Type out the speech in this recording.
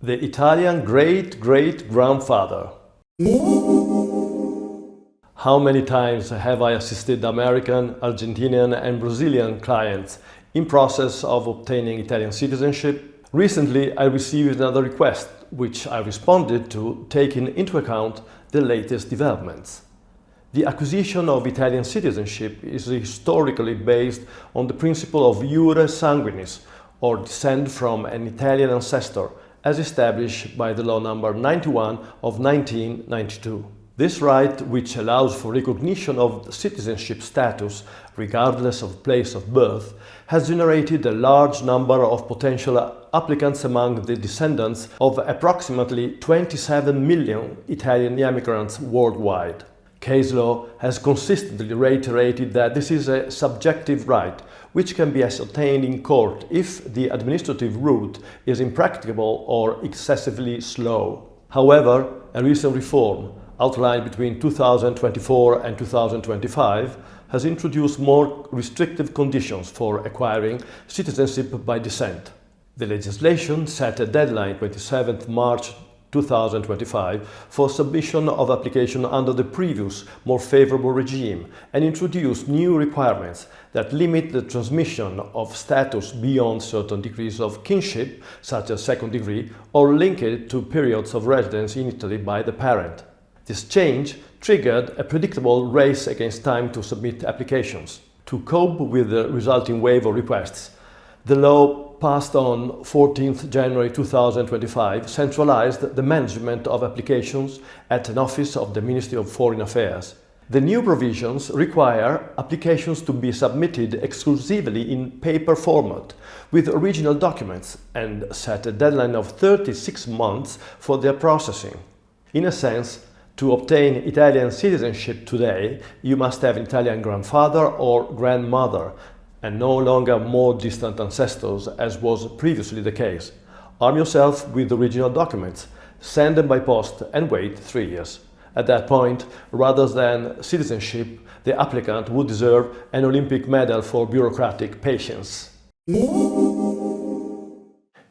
The Italian great-great-grandfather. How many times have I assisted American, Argentinian and Brazilian clients in process of obtaining Italian citizenship? Recently I received another request, which I responded to taking into account the latest developments. The acquisition of Italian citizenship is historically based on the principle of iure sanguines, or descent from an Italian ancestor, as established by the law number 91 of 1992. This right, which allows for recognition of citizenship status regardless of place of birth, has generated a large number of potential applicants among the descendants of approximately 27 million Italian immigrants worldwide. Case law has consistently reiterated that this is a subjective right, which can be ascertained in court if the administrative route is impracticable or excessively slow. However, a recent reform, outlined between 2024 and 2025, has introduced more restrictive conditions for acquiring citizenship by descent. The legislation set a deadline, 27 March 2025, for submission of application under the previous, more favorable regime and introduced new requirements that limit the transmission of status beyond certain degrees of kinship, such as second degree, or linked to periods of residence in Italy by the parent. This change triggered a predictable race against time to submit applications. To cope with the resulting wave of requests, the law passed on 14 January 2025 centralized the management of applications at an office of the Ministry of Foreign Affairs. The new provisions require applications to be submitted exclusively in paper format with original documents and set a deadline of 36 months for their processing. In a sense, to obtain Italian citizenship today, you must have an Italian grandfather or grandmother, and no longer more distant ancestors, as was previously the case. Arm yourself with original documents, send them by post and wait 3 years. At that point, rather than citizenship, the applicant would deserve an Olympic medal for bureaucratic patience.